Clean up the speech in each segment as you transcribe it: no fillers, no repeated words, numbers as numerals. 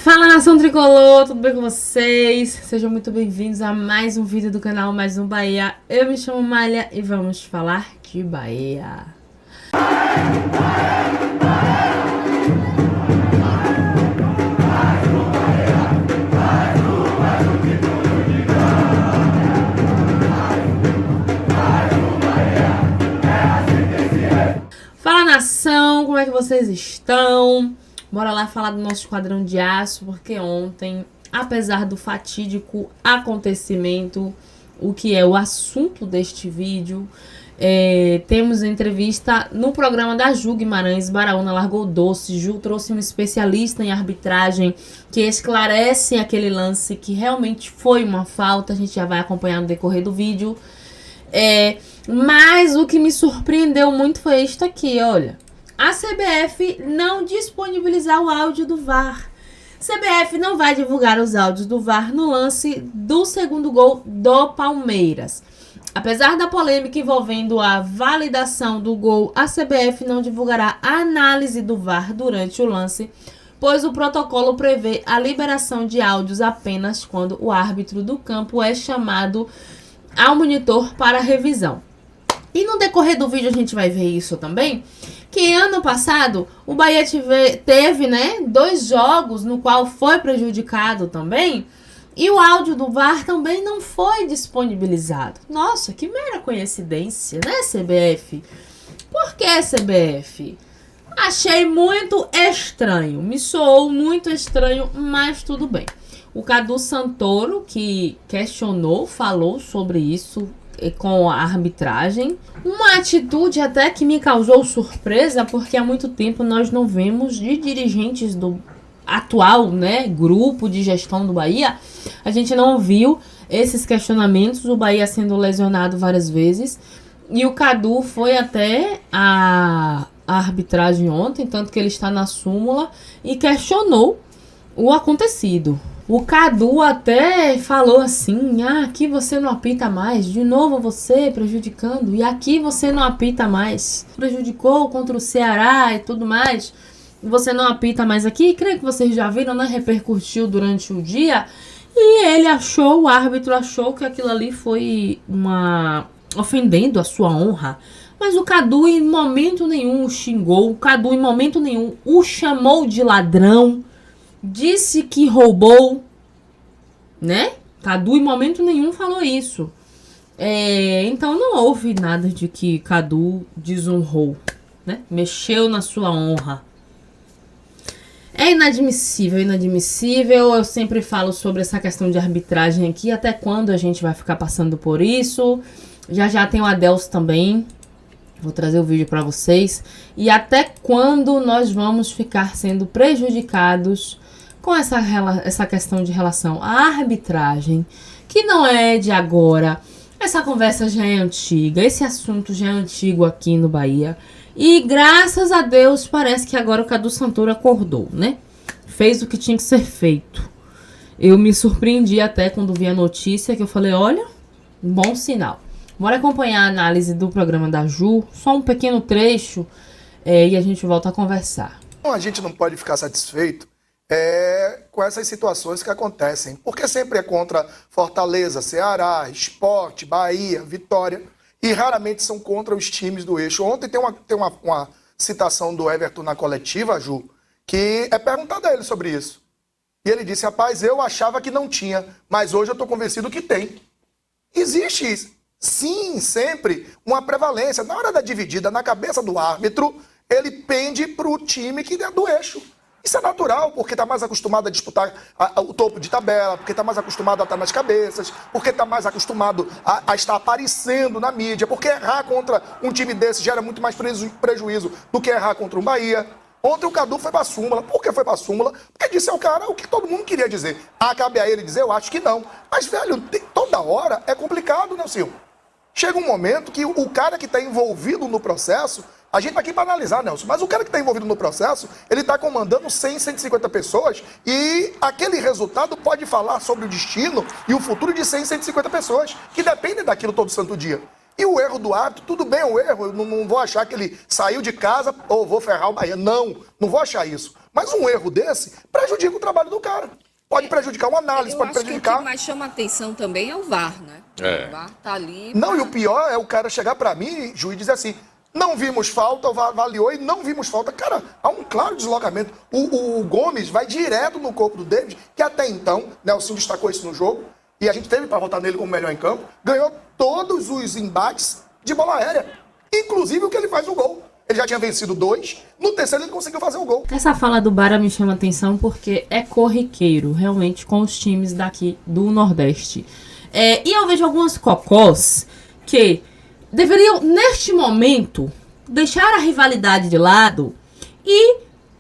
Fala, nação tricolor, tudo bem com vocês? Sejam muito bem-vindos a mais um vídeo do canal Mais um Bahia. Eu me chamo Malha e vamos falar de Bahia. Fala, nação, como é que vocês estão? Bora lá falar do nosso Esquadrão de Aço, porque ontem, apesar do fatídico acontecimento, o que é o assunto deste vídeo, temos entrevista no programa da Ju Guimarães. Baraúna largou doce. Ju trouxe um especialista em arbitragem que esclarece aquele lance que realmente foi uma falta. A gente já vai acompanhar no decorrer do vídeo. Mas o que me surpreendeu muito foi isto aqui, olha. A CBF não disponibilizar o áudio do VAR. CBF não vai divulgar os áudios do VAR no lance do segundo gol do Palmeiras. Apesar da polêmica envolvendo a validação do gol, a CBF não divulgará a análise do VAR durante o lance, pois o protocolo prevê a liberação de áudios apenas quando o árbitro do campo é chamado ao monitor para revisão. E no decorrer do vídeo a gente vai ver isso também, que ano passado o Bahia teve 2 jogos no qual foi prejudicado também, e o áudio do VAR também não foi disponibilizado. Nossa, que mera coincidência, né, CBF? Por que, CBF? Achei muito estranho, me soou muito estranho, mas tudo bem. O Cadu Santoro, que questionou, falou sobre isso com a arbitragem. Uma atitude até que me causou surpresa, porque há muito tempo nós não vemos de dirigentes do atual, grupo de gestão do Bahia. A gente não viu esses questionamentos, o Bahia sendo lesionado várias vezes. E o Cadu foi até a arbitragem ontem, tanto que ele está na súmula, e questionou o acontecido. O Cadu até falou assim, aqui você não apita mais, de novo você prejudicando, e aqui você não apita mais. Prejudicou contra o Ceará e tudo mais, você não apita mais aqui. Creio que vocês já viram, repercutiu durante o dia, e o árbitro achou que aquilo ali foi ofendendo a sua honra. Mas o Cadu em momento nenhum o xingou, o Cadu em momento nenhum o chamou de ladrão, disse que roubou, Cadu em momento nenhum falou isso. Então não houve nada de que Cadu desonrou, mexeu na sua honra. É inadmissível, inadmissível. Eu sempre falo sobre essa questão de arbitragem aqui, até quando a gente vai ficar passando por isso. Já tem o Adelso também. Vou trazer o vídeo para vocês. E até quando nós vamos ficar sendo prejudicados com essa questão de relação à arbitragem, que não é de agora. Essa conversa já é antiga, esse assunto já é antigo aqui no Bahia. E graças a Deus parece que agora o Cadu Santoro acordou, Fez o que tinha que ser feito. Eu me surpreendi até quando vi a notícia, que eu falei, olha, um bom sinal. Bora acompanhar a análise do programa da Ju, só um pequeno trecho, e a gente volta a conversar. A gente não pode ficar satisfeito com essas situações que acontecem, porque sempre é contra Fortaleza, Ceará, Sport, Bahia, Vitória, e raramente são contra os times do eixo. Ontem tem uma citação do Everton na coletiva, Ju, que é perguntada a ele sobre isso. E ele disse, rapaz, eu achava que não tinha, mas hoje eu estou convencido que tem. Existe, sim, sempre uma prevalência. Na hora da dividida, na cabeça do árbitro, ele pende para o time que é do eixo. Isso é natural, porque está mais acostumado a disputar o topo de tabela, porque está mais acostumado a estar nas cabeças, porque está mais acostumado a estar aparecendo na mídia, porque errar contra um time desse gera muito mais prejuízo do que errar contra um Bahia. Ontem o Cadu foi para a súmula. Por que foi para a súmula? Porque disse ao cara o que todo mundo queria dizer. Cabe a ele dizer, eu acho que não. Mas, velho, toda hora é complicado, Nelson. Chega um momento que o cara que está envolvido no processo, a gente está aqui para analisar, Nelson, mas o cara que está envolvido no processo, ele está comandando 100, 150 pessoas e aquele resultado pode falar sobre o destino e o futuro de 100, 150 pessoas que dependem daquilo todo santo dia. E o erro do árbitro, tudo bem o erro, eu não vou achar que ele saiu de casa ou vou ferrar o Bahia. Não vou achar isso. Mas um erro desse prejudica o trabalho do cara. Pode prejudicar uma análise, pode prejudicar... Eu acho que o que mais chama atenção também é o VAR, né? O VAR tá ali... Não, e o pior é o cara chegar pra mim, juiz, e dizer assim, não vimos falta, o VAR avaliou e não vimos falta. Cara, há um claro deslocamento. O Gomes vai direto no corpo do David, que até então, Nelson destacou isso no jogo, e a gente teve para votar nele como melhor em campo, ganhou todos os embates de bola aérea, inclusive o que ele faz o gol. Ele já tinha vencido 2, no terceiro ele conseguiu fazer o gol. Essa fala do Bara me chama atenção porque é corriqueiro, realmente, com os times daqui do Nordeste. E eu vejo algumas cocós que deveriam, neste momento, deixar a rivalidade de lado e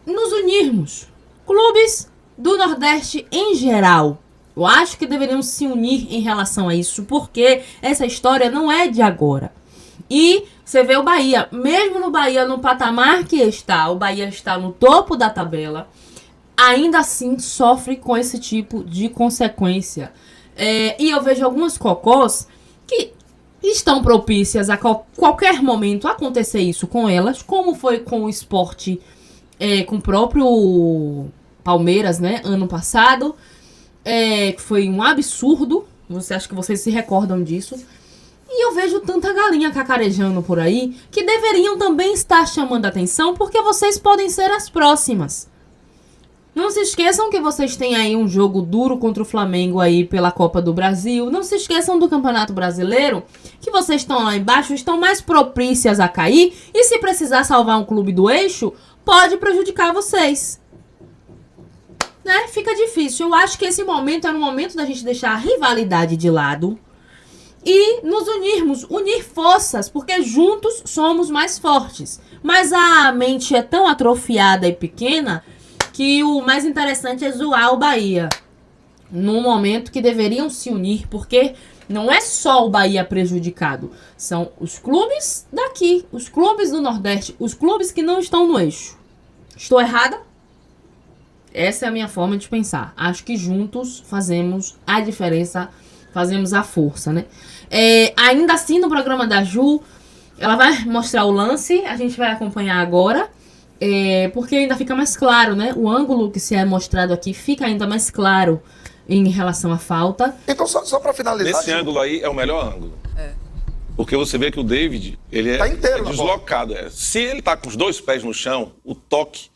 nos unirmos. Clubes do Nordeste em geral. Eu acho que deveriam se unir em relação a isso, porque essa história não é de agora. E você vê o Bahia, mesmo no Bahia, no patamar que está, o Bahia está no topo da tabela, ainda assim sofre com esse tipo de consequência. E eu vejo algumas cocós que estão propícias a qualquer momento acontecer isso com elas, como foi com o Sport, com o próprio Palmeiras, né, ano passado, que foi um absurdo. Acho que vocês se recordam disso. E eu vejo tanta galinha cacarejando por aí que deveriam também estar chamando a atenção, porque vocês podem ser as próximas. Não se esqueçam que vocês têm aí um jogo duro contra o Flamengo aí pela Copa do Brasil. Não se esqueçam do Campeonato Brasileiro, que vocês estão lá embaixo, estão mais propícias a cair. E se precisar salvar um clube do eixo, pode prejudicar vocês. Né? Fica difícil. Eu acho que esse momento é um momento da gente deixar a rivalidade de lado e nos unirmos, unir forças, porque juntos somos mais fortes. Mas a mente é tão atrofiada e pequena que o mais interessante é zoar o Bahia. Num momento que deveriam se unir, porque não é só o Bahia prejudicado, são os clubes daqui, os clubes do Nordeste, os clubes que não estão no eixo. Estou errada? Essa é a minha forma de pensar. Acho que juntos fazemos a diferença, fazemos a força, né? Ainda assim, no programa da Ju, ela vai mostrar o lance, a gente vai acompanhar agora, porque ainda fica mais claro, né? O ângulo que se é mostrado aqui fica ainda mais claro em relação à falta. Então, só para finalizar... Esse ângulo aí é o melhor ângulo. Porque você vê que o David, ele tá inteiro, deslocado. Se ele tá com os 2 pés no chão, o toque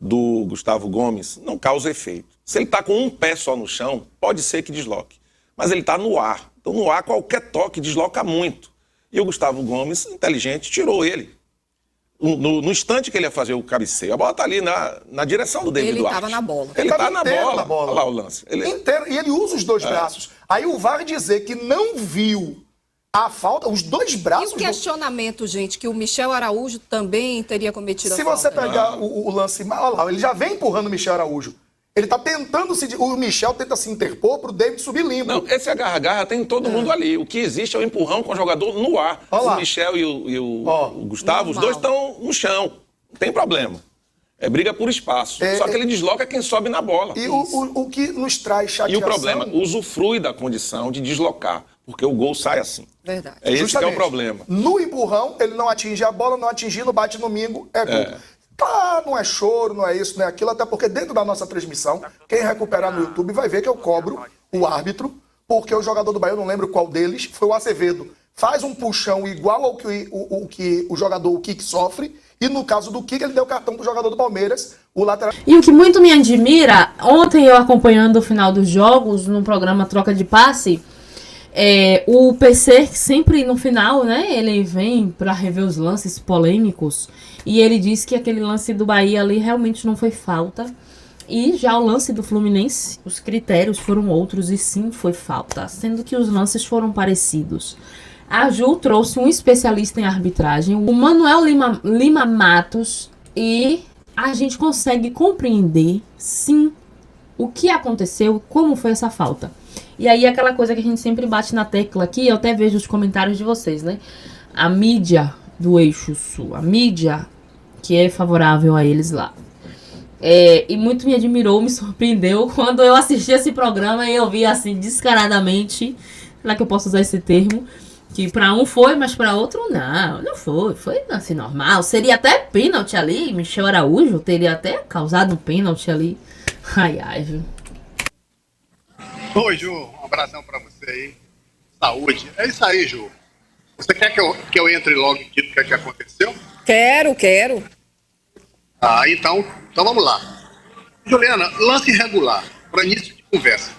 do Gustavo Gomes não causa efeito. Se ele tá com um pé só no chão, pode ser que desloque. Mas ele tá no ar. Então, no ar, qualquer toque desloca muito. E o Gustavo Gomes, inteligente, tirou ele. No instante que ele ia fazer o cabeceio, a bola tá ali na direção do David Ele Duarte. estava na bola. Ele tá tava na inteiro bola. na bola. Olha lá o lance. Inteiro. E ele usa os 2 braços. Aí o VAR dizer que não viu a falta, os 2 braços... E o questionamento, gente, que o Michel Araújo também teria cometido Se a falta. você pegar o lance... Olha lá, ele já vem empurrando o Michel Araújo. Ele tá tentando o Michel tenta se interpor pro David subir limpo. Não, esse agarra-garra tem todo mundo ali. O que existe é o empurrão com o jogador no ar. Olá. O Michel e o Gustavo, normal. os 2 estão no chão. Não tem problema. É briga por espaço. Só que ele desloca quem sobe na bola. E o que nos traz E chateação... o problema, usufrui da condição de deslocar, porque o gol sai assim. Verdade. É esse que é Justamente. o problema. No empurrão, ele não atinge a bola, não atingindo, bate no mingo, é gol. Tá, não é choro, não é isso, não é aquilo, até porque dentro da nossa transmissão, quem recuperar no YouTube vai ver que eu cobro o árbitro, porque o jogador do Bahia, eu não lembro qual deles, foi o Acevedo. Faz um puxão igual ao que o jogador, o Kik, sofre, e no caso do Kik, ele deu cartão pro jogador do Palmeiras, o lateral... E o que muito me admira, ontem eu acompanhando o final dos jogos, no programa Troca de Passe, o PC sempre no final, né, ele vem pra rever os lances polêmicos, e ele disse que aquele lance do Bahia ali realmente não foi falta. E já o lance do Fluminense, os critérios foram outros e sim foi falta, sendo que os lances foram parecidos. A Ju trouxe um especialista em arbitragem, o Manuel Lima Matos, e a gente consegue compreender, sim, o que aconteceu, como foi essa falta. E aí aquela coisa que a gente sempre bate na tecla aqui, eu até vejo os comentários de vocês, né? A mídia do Eixo Sul, a mídia que é favorável a eles lá. E muito me admirou, me surpreendeu quando eu assisti esse programa e eu vi assim, descaradamente, será que eu posso usar esse termo? Que pra um foi, mas pra outro não foi. Foi assim, normal. Seria até pênalti ali. Michel Araújo teria até causado um pênalti ali. Ai, viu? Oi, Ju. Um abração pra você aí. Saúde. É isso aí, Ju. Você quer que eu entre logo e diga o que aconteceu? Quero. Ah, então vamos lá. Juliana, lance irregular, para início de conversa.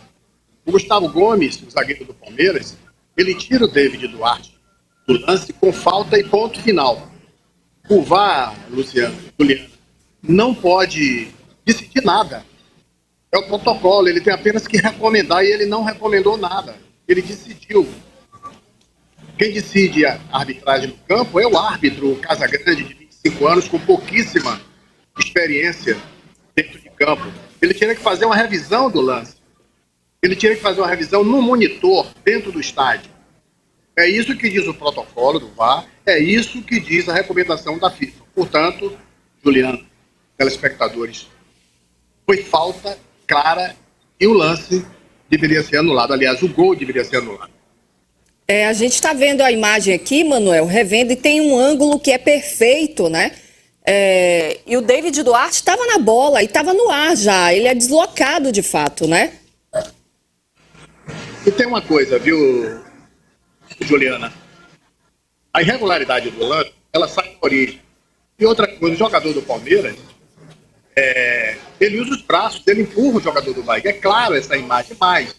O Gustavo Gomes, o zagueiro do Palmeiras, ele tira o David Duarte do lance com falta e ponto final. O VAR, Juliana, não pode decidir nada. É o protocolo, ele tem apenas que recomendar e ele não recomendou nada. Ele decidiu. Quem decide a arbitragem no campo é o árbitro Casagrande, de 25 anos, com pouquíssima experiência dentro de campo. Ele tinha que fazer uma revisão do lance. Ele tinha que fazer uma revisão no monitor, dentro do estádio. É isso que diz o protocolo do VAR, é isso que diz a recomendação da FIFA. Portanto, Juliano, telespectadores, foi falta clara e o lance deveria ser anulado. Aliás, o gol deveria ser anulado. A gente está vendo a imagem aqui, Manuel, revendo, e tem um ângulo que é perfeito, né? E o David Duarte estava na bola e estava no ar já. Ele é deslocado de fato, né? E tem uma coisa, viu, Juliana? A irregularidade do lance, ela sai da origem. E outra coisa, o jogador do Palmeiras, ele usa os braços, ele empurra o jogador do Bahia. É claro essa imagem, mas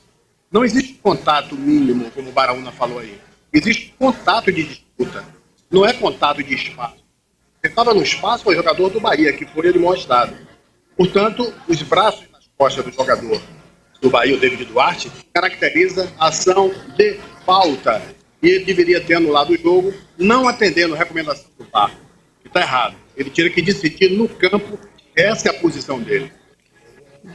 não existe contato mínimo, como o Baraúna falou aí. Existe contato de disputa, não é contato de espaço. Quem estava no espaço foi o jogador do Bahia, que foi ele mostrado. Portanto, os braços nas costas do jogador do Bahia, o David Duarte, caracteriza ação de falta. E ele deveria ter anulado o jogo, não atendendo a recomendação do VAR. Está errado. Ele tinha que decidir no campo, essa é a posição dele.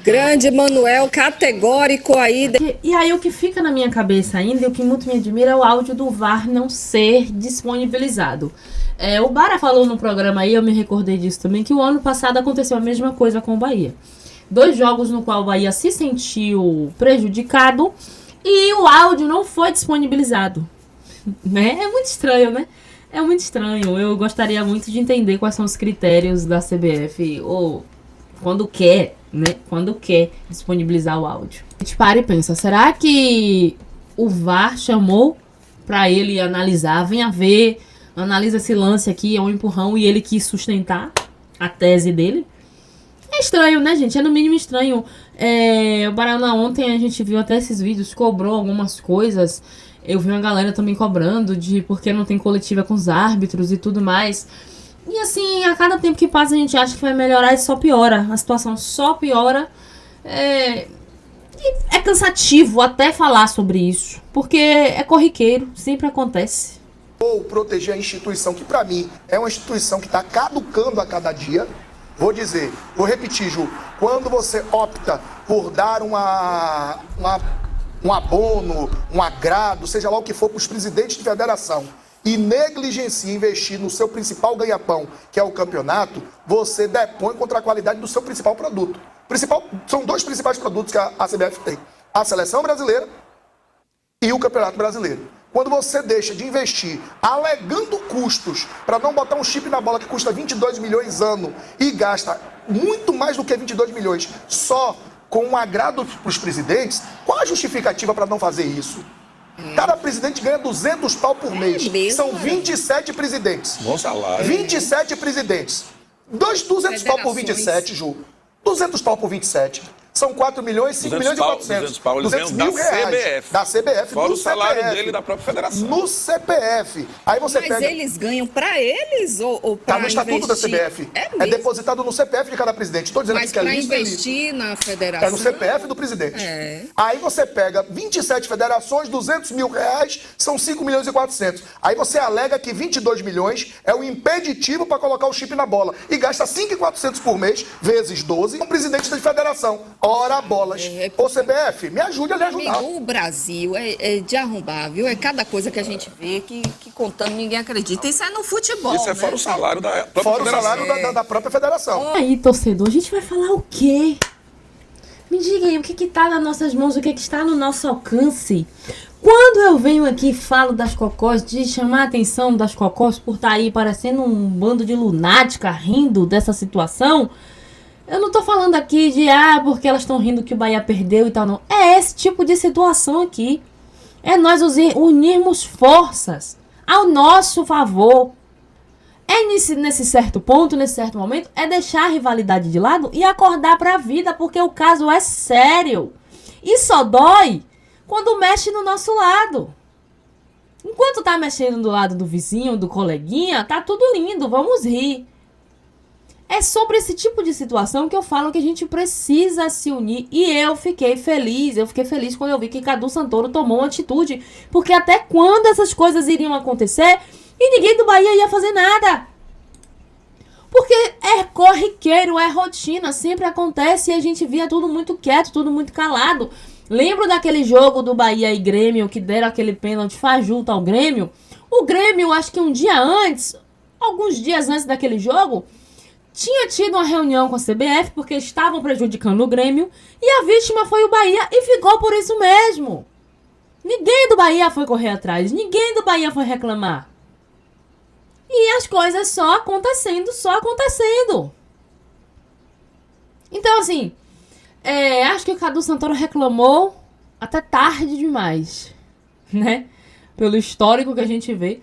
Grande Manuel, categórico aí. E aí o que fica na minha cabeça ainda, e o que muito me admira, é o áudio do VAR não ser disponibilizado. O Bara falou no programa aí, eu me recordei disso também, que o ano passado aconteceu a mesma coisa com o Bahia. 2 jogos no qual o Bahia se sentiu prejudicado e o áudio não foi disponibilizado. Né? É muito estranho, né? É muito estranho. Eu gostaria muito de entender quais são os critérios da CBF, ou quando quer, né? Quando quer disponibilizar o áudio. A gente para e pensa, será que o VAR chamou pra ele analisar? Venha ver, analisa esse lance aqui, é um empurrão, e ele quis sustentar a tese dele? É estranho, né, gente? É no mínimo estranho. O Baraúna ontem, a gente viu até esses vídeos, cobrou algumas coisas. Eu vi uma galera também cobrando de porque não tem coletiva com os árbitros e tudo mais. E assim, a cada tempo que passa a gente acha que vai melhorar e só piora. A situação só piora. E é cansativo até falar sobre isso. Porque é corriqueiro, sempre acontece. Ou proteger a instituição, que para mim é uma instituição que está caducando a cada dia. Vou repetir, Ju, quando você opta por dar um abono, um agrado, seja lá o que for, para os presidentes de federação, e negligencia investir no seu principal ganha-pão, que é o campeonato, você depõe contra a qualidade do seu principal produto. São 2 principais produtos que a CBF tem: a seleção brasileira e o campeonato brasileiro. Quando você deixa de investir alegando custos para não botar um chip na bola que custa 22 milhões ano e gasta muito mais do que 22 milhões só com um agrado para os presidentes, qual a justificativa para não fazer isso? Cada presidente ganha 200 pau por mês. São 27 presidentes. Bom salário. 27 presidentes. 200 pau por 27, Ju. 200 pau por 27. São 4 milhões, 5 milhões e 400. 200 pau, eles ganham mil da reais. CBF. Da CBF, fora no o salário CPF. dele da própria federação. No CPF. Aí você Mas pega... eles ganham pra eles ou pra Tá no estatuto da CBF. É depositado no CPF de cada presidente. Estou dizendo Mas que é pra lista investir na federação... É no CPF do presidente. É. Aí você pega 27 federações, 200 mil reais, são 5 milhões e 400. Aí você alega que 22 milhões é o impeditivo para colocar o chip na bola. E gasta 5.400 por mês, vezes 12, um presidente de federação. Ora, bolas. Ô CBF, me ajude a lhe ajudar. Amigo, o Brasil é de arrombar, viu? É cada coisa que a gente vê que contando ninguém acredita. Isso é no futebol, Isso é fora né? o salário da própria Fora o federação. salário da própria federação. Aí, torcedor, a gente vai falar o quê? Me diga aí, o que está nas nossas mãos, o que está no nosso alcance? Quando eu venho aqui e falo das cocós, de chamar a atenção das cocós por estar aí parecendo um bando de lunática rindo dessa situação, eu não tô falando aqui de, porque elas estão rindo que o Bahia perdeu e tal, não. É esse tipo de situação aqui. É nós unirmos forças ao nosso favor. É nesse certo ponto, nesse certo momento, é deixar a rivalidade de lado e acordar pra vida, porque o caso é sério. E só dói quando mexe no nosso lado. Enquanto tá mexendo do lado do vizinho, do coleguinha, tá tudo lindo, vamos rir. É sobre esse tipo de situação que eu falo que a gente precisa se unir. E eu fiquei feliz quando eu vi que Cadu Santoro tomou uma atitude. Porque até quando essas coisas iriam acontecer e ninguém do Bahia ia fazer nada? Porque é corriqueiro, é rotina, sempre acontece e a gente via tudo muito quieto, tudo muito calado. Lembro daquele jogo do Bahia e Grêmio, que deram aquele pênalti fajuto ao Grêmio? O Grêmio, acho que um dia antes, alguns dias antes daquele jogo, tinha tido uma reunião com a CBF, porque estavam prejudicando o Grêmio, e a vítima foi o Bahia, e ficou por isso mesmo. Ninguém do Bahia foi correr atrás, ninguém do Bahia foi reclamar. E as coisas só acontecendo. Então, assim, acho que o Cadu Santoro reclamou até tarde demais, né? Pelo histórico que a gente vê.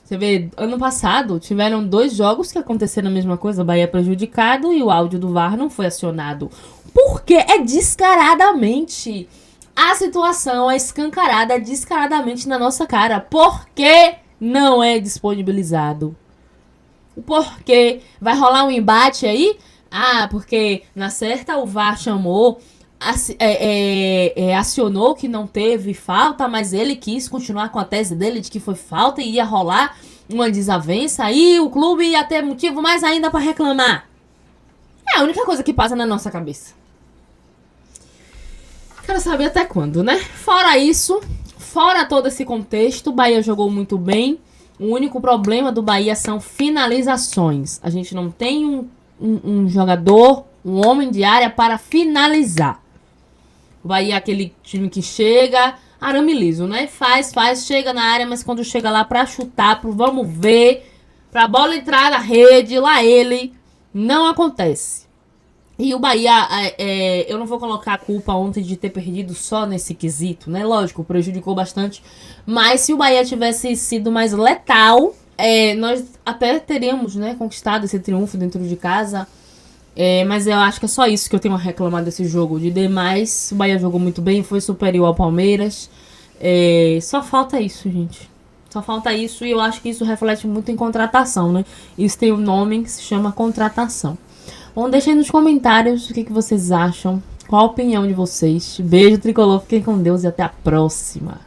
Você vê, ano passado, tiveram 2 jogos que aconteceram a mesma coisa, o Bahia prejudicado e o áudio do VAR não foi acionado. Porque é descaradamente. A situação é escancarada descaradamente na nossa cara. Por que não é disponibilizado? Porque vai rolar um embate aí? Porque na certa o VAR chamou, acionou que não teve falta, mas ele quis continuar com a tese dele de que foi falta e ia rolar uma desavença e o clube ia ter motivo mais ainda para reclamar. É a única coisa que passa na nossa cabeça. Quero saber até quando, né? Fora isso, fora todo esse contexto, o Bahia jogou muito bem. O único problema do Bahia são finalizações. A gente não tem um jogador, um homem de área para finalizar. O Bahia é aquele time que chega, arame liso, né? Faz, chega na área, mas quando chega lá pra chutar, pro vamos ver, pra bola entrar na rede, lá ele, não acontece. E o Bahia, eu não vou colocar a culpa ontem de ter perdido só nesse quesito, né? Lógico, prejudicou bastante. Mas se o Bahia tivesse sido mais letal, nós até teríamos, né, conquistado esse triunfo dentro de casa. Mas eu acho que é só isso que eu tenho a reclamar desse jogo. De demais, o Bahia jogou muito bem, foi superior ao Palmeiras. Só falta isso, gente. Só falta isso e eu acho que isso reflete muito em contratação, né? Isso tem um nome que se chama contratação. Bom, deixem nos comentários o que vocês acham. Qual a opinião de vocês? Beijo, tricolor. Fiquem com Deus e até a próxima.